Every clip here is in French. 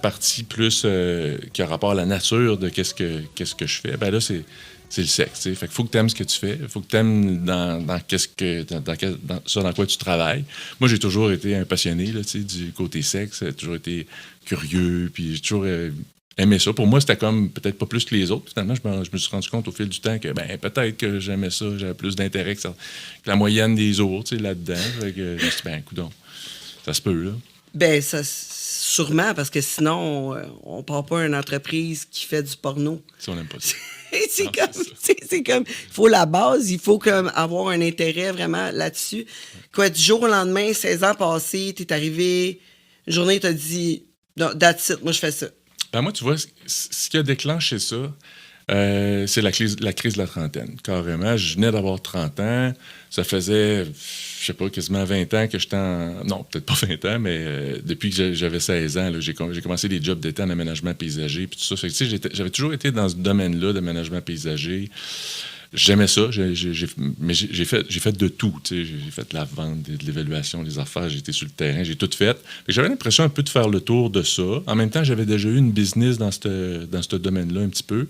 partie plus qui a rapport à la nature de qu'est-ce que je fais, ben là, c'est le sexe. T'sais. Fait qu'il faut que tu aimes ce que tu fais. Il faut que tu aimes dans quoi tu travailles. Moi, j'ai toujours été un passionné là, du côté sexe. J'ai toujours été curieux. Puis j'ai toujours aimé ça. Pour moi, c'était comme peut-être pas plus que les autres. Finalement, je me suis rendu compte au fil du temps que peut-être que j'aimais ça. J'avais plus d'intérêt que la moyenne des autres là-dedans. Fait que je me suis dit, coudonc, ça se peut, là. Ben, ça, sûrement, parce que sinon, on part pas une entreprise qui fait du porno. Si on n'aime pas ça. c'est comme, il faut la base, il faut comme avoir un intérêt vraiment là-dessus. Quoi, du jour au lendemain, 16 ans passés, t'es arrivé, une journée, t'as dit, non, that's it, moi je fais ça. Ben moi, tu vois, ce qui a déclenché ça, c'est la crise de la trentaine. Carrément, je venais d'avoir 30 ans. Ça faisait, je sais pas, quasiment 20 ans que j'étais en... Non, peut-être pas 20 ans, mais depuis que j'avais 16 ans, là, j'ai commencé des jobs d'été en aménagement paysager, puis tout ça. Fait que, tu sais, j'avais toujours été dans ce domaine-là d'aménagement paysager. J'aimais ça, mais j'ai fait de tout. J'ai fait de la vente, de l'évaluation, des affaires, j'ai été sur le terrain, j'ai tout fait. J'avais l'impression un peu de faire le tour de ça. En même temps, j'avais déjà eu une business dans ce domaine-là un petit peu.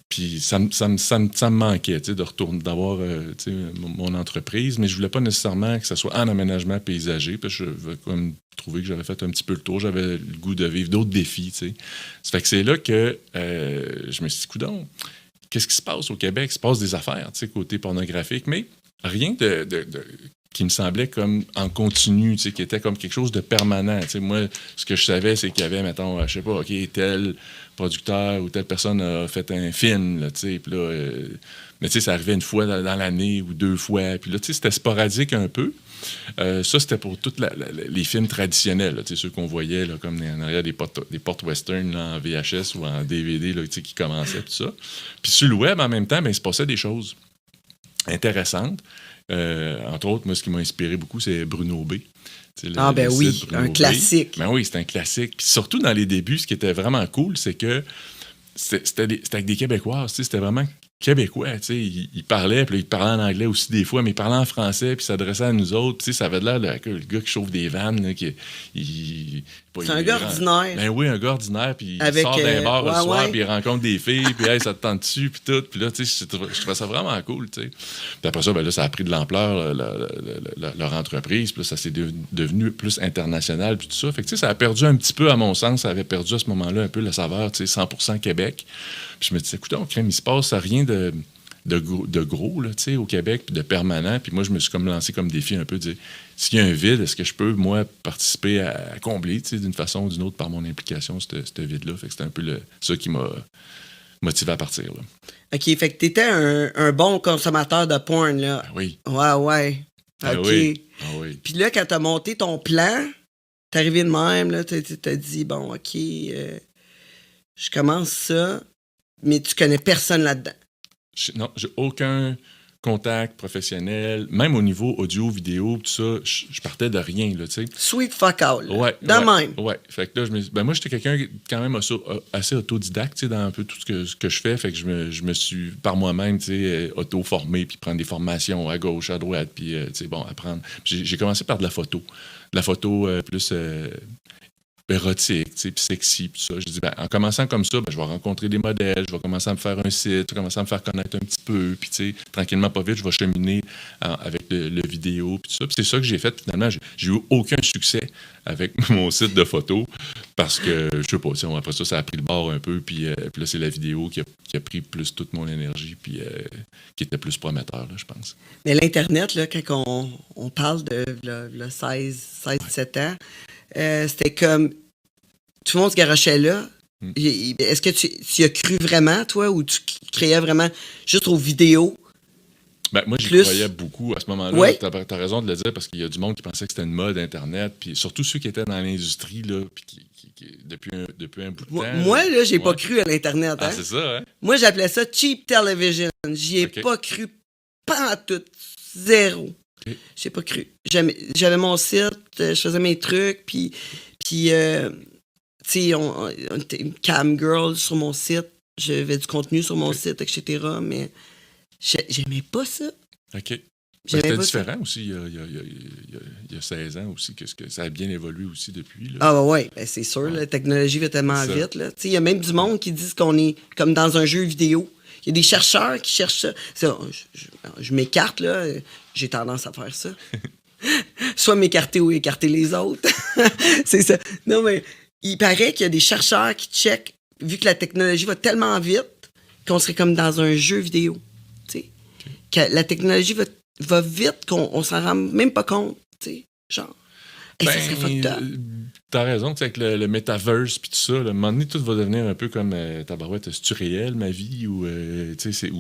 Puis ça me manquait de retourner, d'avoir mon entreprise, mais je voulais pas nécessairement que ça soit en aménagement paysager, parce que je veux comme trouver que j'avais fait un petit peu le tour, j'avais le goût de vivre d'autres défis. T'sais. Ça fait que c'est là que je me suis dit, coudonc, qu'est-ce qui se passe au Québec? Il se passe des affaires, côté pornographique, mais rien qui me semblait comme en continu, qui était comme quelque chose de permanent. Moi, ce que je savais, c'est qu'il y avait, mettons, je sais pas, OK, tel producteur ou telle personne a fait un film, là, puis là, mais ça arrivait une fois dans l'année ou 2 fois, puis là, c'était sporadique un peu. Ça, c'était pour tous les films traditionnels, là, ceux qu'on voyait là, comme en arrière des portes western là, en VHS ou en DVD là, qui commençaient, tout ça. Puis sur le web, en même temps, il se passait des choses intéressantes. Entre autres, moi, ce qui m'a inspiré beaucoup, c'est Bruno B. Ben oui, un classique. Ben oui, c'est un classique. Puis surtout dans les débuts, ce qui était vraiment cool, c'est que c'était avec des Québécois, c'était vraiment québécois, il parlait, puis il parlait en anglais aussi des fois, mais il parlait en français, puis il s'adressait à nous autres, puis ça avait l'air de le gars qui chauffe des vannes, là, c'est un gars ordinaire. Ben oui, un gars ordinaire, puis il sort d'un bar le soir, puis il rencontre des filles, puis hey, ça te tente dessus, puis tout, puis là, je trouvais ça vraiment cool, Puis après ça, ben là, ça a pris de l'ampleur, leur entreprise, puis là, ça s'est devenu plus international, puis tout ça. Fait que ça a perdu un petit peu, à mon sens, ça avait perdu à ce moment-là un peu la saveur, 100% Québec. Puis je me disais, écoute, il se passe rien de gros là, au Québec, puis de permanent. Puis moi, je me suis comme lancé comme défi un peu de dire, s'il y a un vide, est-ce que je peux, moi, participer à combler d'une façon ou d'une autre par mon implication, ce vide-là. Fait que c'était un peu ça qui m'a motivé à partir. Là. OK, fait que t'étais un bon consommateur de porn, là. Ben oui. Ouais. Ben OK. oui. Ben oui. Puis là, quand t'as monté ton plan, t'es arrivé de même, là, t'as dit, bon, OK, je commence ça, mais tu connais personne là-dedans. Non, j'ai aucun contact professionnel, même au niveau audio, vidéo, tout ça, je partais de rien, là, tu sais. Sweet fuck out, là. Ouais. Même. Ouais. Fait que là, moi, j'étais quelqu'un quand même assez autodidacte, tu sais, dans un peu tout ce que je fais. Fait que je me suis, par moi-même, tu sais, auto-formé, puis prendre des formations à gauche, à droite, puis, tu sais, bon, apprendre. J'ai commencé par de la photo. De la photo plus... érotique, puis sexy, puis ça. Je dis, en commençant comme ça, je vais rencontrer des modèles, je vais commencer à me faire un site, je vais commencer à me faire connaître un petit peu, puis tranquillement, pas vite, je vais cheminer avec le vidéo, puis tout ça. Puis c'est ça que j'ai fait, finalement. J'ai eu aucun succès avec mon site de photos, parce que, je sais pas, après ça a pris le bord un peu, puis là, c'est la vidéo qui a pris plus toute mon énergie, puis qui était plus prometteur, là, je pense. Mais l'Internet, là, quand on parle de 16-17 ans, c'était comme tout le monde se garochait là. Est-ce que tu y as cru vraiment, toi, ou tu créais vraiment juste aux vidéos? Ben, moi, j'y croyais beaucoup à ce moment-là. Ouais. T'as raison de le dire, parce qu'il y a du monde qui pensait que c'était une mode Internet, puis surtout ceux qui étaient dans l'industrie, là, puis qui depuis un bout de temps. Moi, là, j'ai pas cru à l'Internet. Ah, c'est ça, hein? Moi, j'appelais ça cheap television. J'y ai pas cru, pas en tout, zéro. Okay. J'ai pas cru. J'avais mon site, je faisais mes trucs, puis tu sais, on était une cam girl sur mon site, j'avais du contenu sur mon site, etc., mais j'aimais pas ça. OK. C'était pas ça. différent aussi il y a 16 ans aussi, que ça a bien évolué aussi depuis. Là. Ah ouais, ben c'est sûr, Ouais. la technologie va tellement Ça. vite. Là. Il y a même du monde qui disent qu'on est comme dans un jeu vidéo. Il y a des chercheurs qui cherchent ça. Je m'écarte, là. J'ai tendance à faire ça. Soit m'écarter ou écarter les autres. C'est ça. Non, mais il paraît qu'il y a des chercheurs qui checkent, vu que la technologie va tellement vite, qu'on serait comme dans un jeu vidéo. Tu sais. Que la technologie va vite qu'on s'en rend même pas compte. Tu sais. Genre. Ça serait fucked up. T'as raison, tu sais, avec le metaverse puis tout ça, là, à un moment donné, tout va devenir un peu comme tabarouette, c'est-tu réel, ma vie, ou tu sais,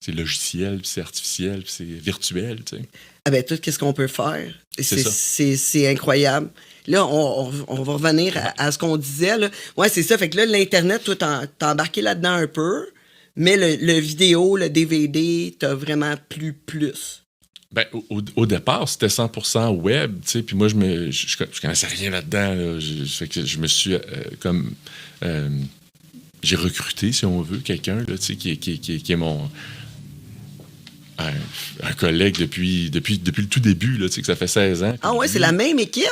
c'est logiciel, puis c'est artificiel, puis c'est virtuel, tu sais. Ah ben, tout, qu'est-ce qu'on peut faire? C'est ça. C'est incroyable. Là, on va revenir à ce qu'on disait. Là. Ouais, c'est ça. Fait que là, l'Internet, toi, t'as embarqué là-dedans un peu, mais le vidéo, le DVD, t'as vraiment plus. Ben, au départ, c'était 100% web, tu sais, puis moi, je connaissais rien là-dedans, là. Fait que je me suis j'ai recruté, si on veut, quelqu'un, là, tu sais, qui est mon... Un collègue depuis le tout début, là, tu sais, que ça fait 16 ans. Ah ouais, c'est la même équipe?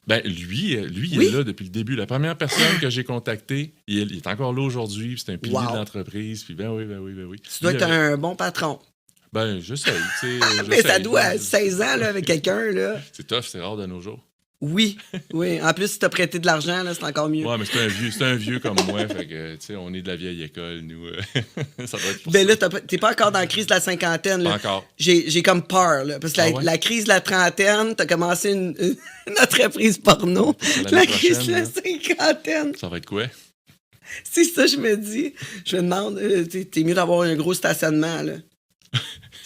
Ben, lui, il Oui? est là depuis le début. La première personne que j'ai contactée, il est encore là aujourd'hui, puis c'est un pilier de l'entreprise, puis ben oui. Tu dois être un bon patron. Ben, j'essaye, tu sais. Mais ça doit, 16 ans, là, avec quelqu'un, là. C'est tough, c'est rare de nos jours. Oui. En plus, si t'as prêté de l'argent, là, c'est encore mieux. Ouais, mais c'est un vieux comme moi, fait que, tu sais, on est de la vieille école, nous. Ça doit être pour Ben ça. là, t'es pas encore dans la crise de la cinquantaine. Là. Pas encore. J'ai comme peur, là, parce que la crise de la trentaine, t'as commencé une entreprise porno. La crise de la cinquantaine, Ça va être quoi? c'est ça, je me dis. Je me demande, t'es mieux d'avoir un gros stationnement, là.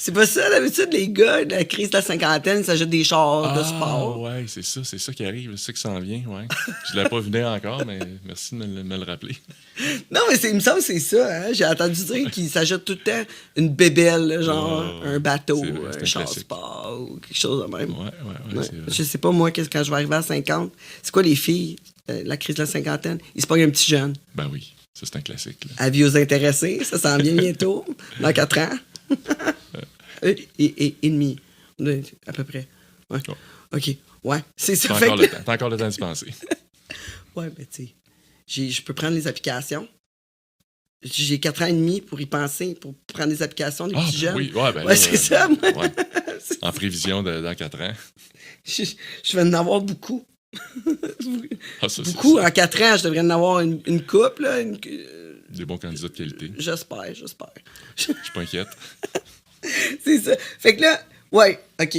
C'est pas ça, d'habitude, les gars de la crise de la cinquantaine, ils s'achètent des chars de sport. Ouais, c'est ça qui arrive, c'est ça qui s'en vient, ouais. Je l'ai pas vu encore, mais merci de me le rappeler. Non, mais il me semble que c'est ça, hein. J'ai entendu dire qu'ils s'achètent tout le temps une bébelle, là, genre un bateau, vrai, un char classique. sport ou quelque chose de même. Ouais, c'est vrai. Je sais pas, moi, quand je vais arriver à 50, c'est quoi les filles, la crise de la cinquantaine? Ils se pognent un petit jeune. Ben oui, ça c'est un classique, là. Avis aux intéressés, ça s'en vient bientôt, dans 4 ans. et demi, à peu près. Ouais. Oh. OK, ouais, c'est ça. T'as encore le temps d'y penser. Ouais, ben tu sais, je peux prendre les applications. J'ai 4 ans et demi pour y penser, pour prendre les applications des petits jeunes. Oui, ouais, là, c'est ça, moi. Ouais. En prévision dans 4 ans. Je vais en avoir beaucoup. Beaucoup. En 4 ans, je devrais en avoir une couple, là. Des bons candidats de qualité. J'espère. Je suis pas inquiète. C'est ça. Fait que là, ouais, OK.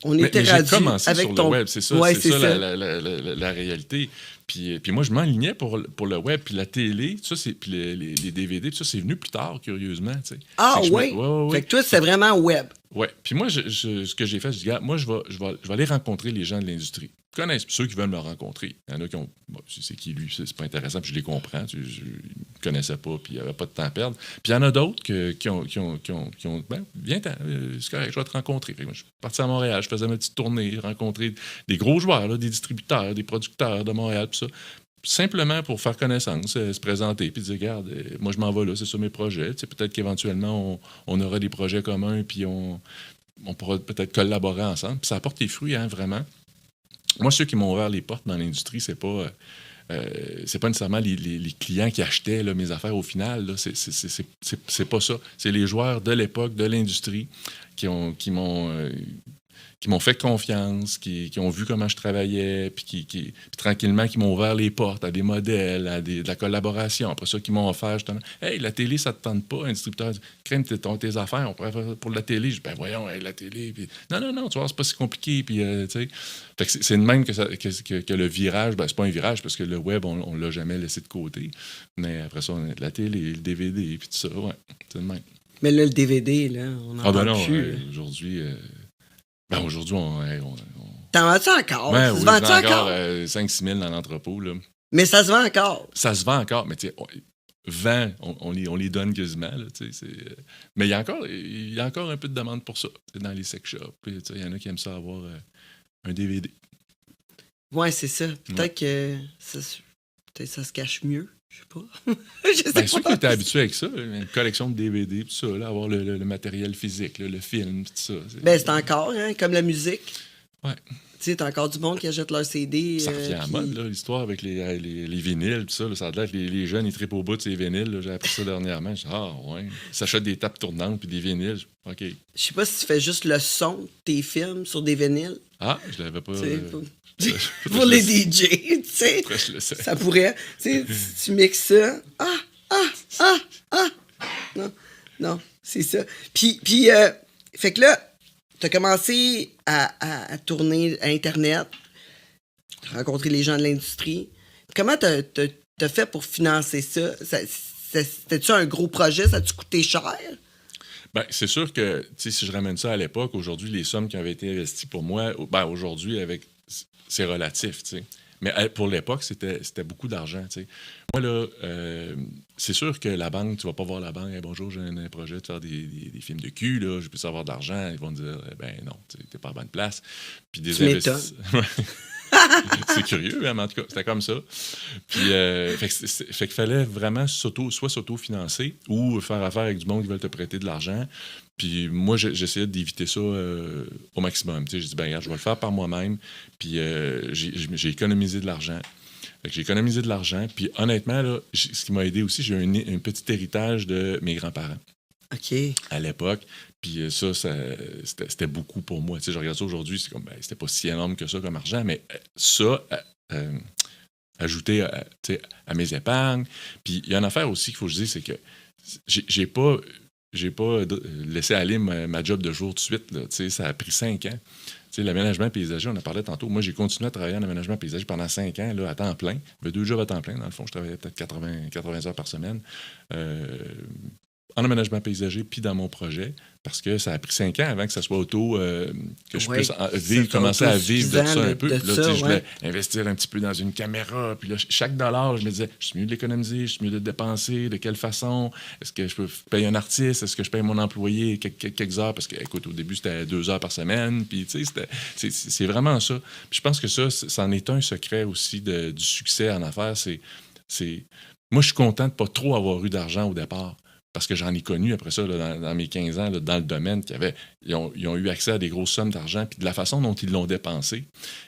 On était j'ai rendu commencé avec sur ton... le web, c'est ça, ouais, c'est ça. La réalité. Puis moi, je m'enlignais pour le web, puis la télé, tout ça, puis les DVD, tout ça, c'est venu plus tard, curieusement. Tu sais. Ah ouais. Fait que toi, c'est vraiment web. Ouais. Puis moi, ce que j'ai fait, je dis, gars, moi, je vais aller rencontrer les gens de l'industrie. Ils connaissent ceux qui veulent me rencontrer. Il y en a qui ont... Bon, c'est qui, lui? C'est pas intéressant, puis je les comprends. Je ne connaissais pas, puis il n'y avait pas de temps à perdre. Puis il y en a d'autres qui ont ben, viens, c'est correct, je vais te rencontrer. Fait que moi, je suis parti à Montréal, je faisais ma petite tournée, rencontrer des gros joueurs, là, des distributeurs, des producteurs de Montréal, tout ça. Simplement pour faire connaissance, se présenter, puis dire, regarde, moi, je m'en vais là, c'est ça mes projets. Tu sais, peut-être qu'éventuellement, on aura des projets communs, puis on pourra peut-être collaborer ensemble. Puis ça apporte des fruits, hein, vraiment. Moi, ceux qui m'ont ouvert les portes dans l'industrie, c'est pas nécessairement les clients qui achetaient là, mes affaires au final. Là. C'est pas ça. C'est les joueurs de l'époque, de l'industrie, qui m'ont fait confiance, qui ont vu comment je travaillais, puis puis tranquillement, qui m'ont ouvert les portes à des modèles, à de la collaboration. Après ça, qui m'ont offert justement, « Hey, la télé, ça te tente pas? » Un distributeur dit, « Crème, tes affaires, on pourrait faire pour la télé. » Je dis, « Ben voyons, hey, la télé. » Puis, non, tu vois, c'est pas si compliqué. Puis, tu sais. Fait que c'est de même que le virage, ben c'est pas un virage, parce que le web, on l'a jamais laissé de côté. Mais après ça, on a la télé, le DVD, puis tout ça. Ouais, c'est de même. Mais là, le DVD, là, on en parle plus. Aujourd'hui... aujourd'hui, on T'en vends-tu encore? Ben, Ça se oui, vend-tu je vends encore? 5-6 000 dans l'entrepôt. Là. Mais ça se vend encore. Ça se vend encore, mais tu sais, vend, on les donne quasiment. Là, mais il y a encore un peu de demande pour ça dans les sex shops. Il y en a qui aiment ça avoir un DVD. Ouais, c'est ça. Peut-être que ça se cache mieux. Je sais pas. Je sais Bien sûr pas. qu'il était habitué avec ça, une collection de DVD, tout ça, là, avoir le matériel physique, là, le film, tout ça. Ben, c'est encore, hein, comme la musique. Ouais. Tu sais, t'as encore du monde qui achète leur CD. Ça revient à la mode, là, l'histoire avec les vinyles, tout ça. Là, ça a l'air que les jeunes, ils trippent au bout de ces vinyles. Là, j'ai appris ça dernièrement. Je dis, ah, ouais. Ils s'achètent des tapes tournantes puis des vinyles. OK. Je sais pas si tu fais juste le son de tes films sur des vinyles. Ah, je l'avais pas. Pour les DJ, tu sais. Je le sais. Ça pourrait. Tu sais, tu mixes ça. Non, c'est ça. Puis fait que là, t'as commencé à tourner à Internet, rencontrer les gens de l'industrie. Comment t'as fait pour financer ça? C'était-tu un gros projet? Ça a-tu coûté cher? Ben, c'est sûr que, si je ramène ça à l'époque, aujourd'hui, les sommes qui avaient été investies pour moi, ben, aujourd'hui, c'est relatif, tu sais. Mais pour l'époque, c'était beaucoup d'argent, tu sais. Moi, là, c'est sûr que la banque, tu vas pas voir la banque, hey, bonjour, j'ai un projet de faire des films de cul, là, je peux avoir de l'argent. Ils vont te dire, ben non, t'es pas à bonne place. Puis des investissements. C'est curieux, hein, mais en tout cas, c'était comme ça. Puis, fait qu'il fallait vraiment soit s'auto-financer ou faire affaire avec du monde qui veulent te prêter de l'argent. Puis moi, j'essayais d'éviter ça au maximum. J'ai dit, ben regarde, je vais le faire par moi-même. Puis j'ai économisé de l'argent. Fait que j'ai économisé de l'argent. Puis honnêtement, là, ce qui m'a aidé aussi, j'ai un petit héritage de mes grands-parents. OK. À l'époque. Puis ça c'était beaucoup pour moi. Je regarde ça aujourd'hui, c'est comme, ben, c'était pas si énorme que ça comme argent, mais ça, ajouté à mes épargnes. Puis il y a une affaire aussi qu'il faut que je dise, c'est que j'ai pas laissé aller ma job de jour tout de suite. Là. Ça a pris 5 ans. L'aménagement paysager, on en parlait tantôt. Moi, j'ai continué à travailler en aménagement paysager pendant 5 ans, là, à temps plein. J'avais 2 jobs à temps plein. Dans le fond, je travaillais peut-être 80 heures par semaine. En aménagement paysager, puis dans mon projet, parce que ça a pris 5 ans avant que ça soit que je puisse commencer à vivre de ça un peu. Puis là, je voulais investir un petit peu dans une caméra. Puis là, chaque dollar, je me disais, je suis mieux de l'économiser, je suis mieux de le dépenser, de quelle façon? Est-ce que je peux payer un artiste? Est-ce que je paye mon employé quelques heures? Parce que, écoute, au début, c'était 2 heures par semaine. Puis, tu sais, c'est vraiment ça. Puis je pense que ça en est un secret aussi du succès en affaires. Moi, je suis content de ne pas trop avoir eu d'argent au départ. Parce que j'en ai connu après ça, là, dans mes 15 ans, là, dans le domaine, ils ont eu accès à des grosses sommes d'argent. Puis de la façon dont ils l'ont dépensé,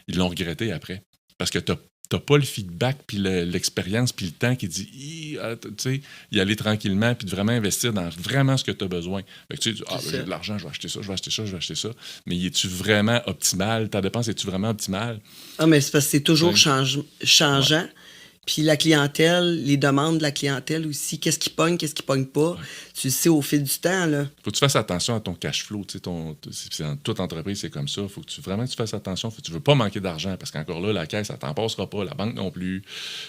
ils l'ont regretté après. Parce que t'as pas le feedback, puis l'expérience, puis le temps qui dit, tu sais, y aller tranquillement, puis de vraiment investir dans vraiment ce que tu as besoin. Fait que tu dis, j'ai de l'argent, je vais acheter ça, je vais acheter ça, je vais acheter ça. Mais es-tu vraiment optimal? Ta dépense, es-tu vraiment optimale? Ah, mais c'est parce que c'est toujours changeant. Ouais. Puis la clientèle, les demandes de la clientèle aussi, qu'est-ce qui pogne pas, ouais. Tu le sais au fil du temps, là. Faut que tu fasses attention à ton cash flow, tu sais, dans toute entreprise, c'est comme ça. Faut que tu fasses attention, tu veux pas manquer d'argent, parce qu'encore là, la caisse, ça t'en passera pas, la banque non plus.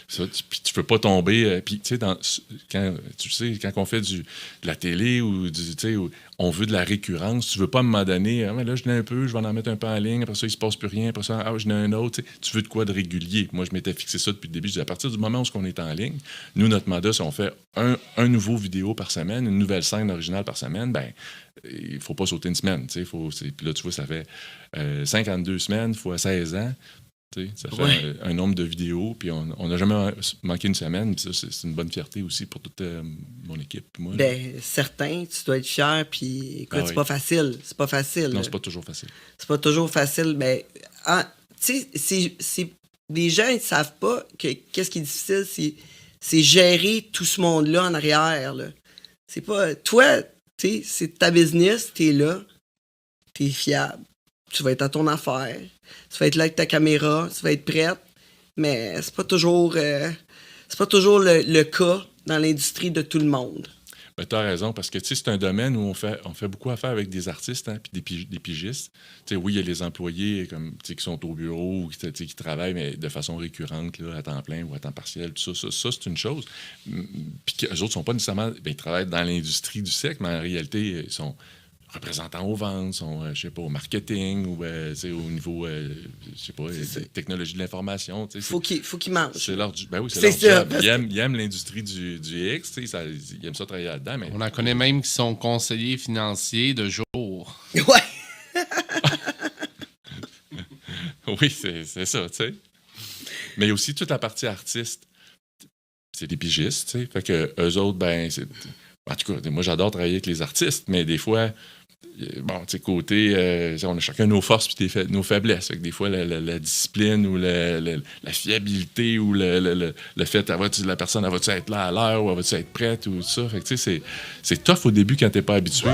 Puis tu peux pas tomber, puis tu sais, quand on fait de la télé ou tu sais, on veut de la récurrence, tu veux pas à un moment donné, mais là, je n'ai un peu, je vais en mettre un peu en ligne, après ça, il se passe plus rien, après ça, je n'ai un autre, tu veux de quoi de régulier. Moi, je m'étais fixé ça depuis le début, je disais, à partir du moment où on est en ligne, nous, notre mandat, si on fait un nouveau vidéo par semaine, une nouvelle scène originale par semaine, ben il faut pas sauter une semaine. Puis là, tu vois, ça fait 52 semaines fois 16 ans. Ça fait un nombre de vidéos, puis on n'a jamais manqué une semaine. Puis ça, c'est une bonne fierté aussi pour toute mon équipe. Moi, certain, tu dois être fier. Puis écoute, c'est pas facile. C'est pas facile. Non, c'est pas toujours facile. C'est pas toujours facile. Mais tu sais, les gens, ils ne savent pas qu'est-ce qui est difficile, c'est gérer tout ce monde-là en arrière. Là. C'est pas. Toi, tu sais, c'est ta business, t'es là, t'es fiable. Tu vas être à ton affaire. Tu vas être là avec ta caméra, tu vas être prête. Mais c'est pas toujours le cas dans l'industrie de tout le monde. Ben, tu as raison, parce que c'est un domaine où on fait beaucoup affaire avec des artistes, hein, puis des pigistes. Oui, il y a les employés qui sont au bureau ou qui travaillent, mais de façon récurrente, là, à temps plein ou à temps partiel. Tout ça, c'est une chose. Puis qu'eux autres ne sont pas nécessairement... ils travaillent dans l'industrie du sexe, mais en réalité, ils sont représentants aux ventes, sont, je sais pas, au marketing ou au niveau, je sais pas, technologie de l'information. Faut qu'ils mangent. C'est leur job. Ils aiment l'industrie du X, ils aiment ça travailler là-dedans. Mais... On en connaît même qui sont conseillers financiers de jour. Ouais! Oui, c'est ça, tu sais. Mais aussi toute la partie artiste. c'est des pigistes, tu sais. Fait que eux autres, ben, en tout cas, moi, j'adore travailler avec les artistes, mais des fois, bon, tu sais, côté, on a chacun nos forces puis nos faiblesses. Fait que des fois, la discipline ou la fiabilité ou le fait, la personne, elle va-tu être là à l'heure ou elle va-tu être prête ou tout ça. Fait que, tu sais, c'est tough au début quand t'es pas habitué.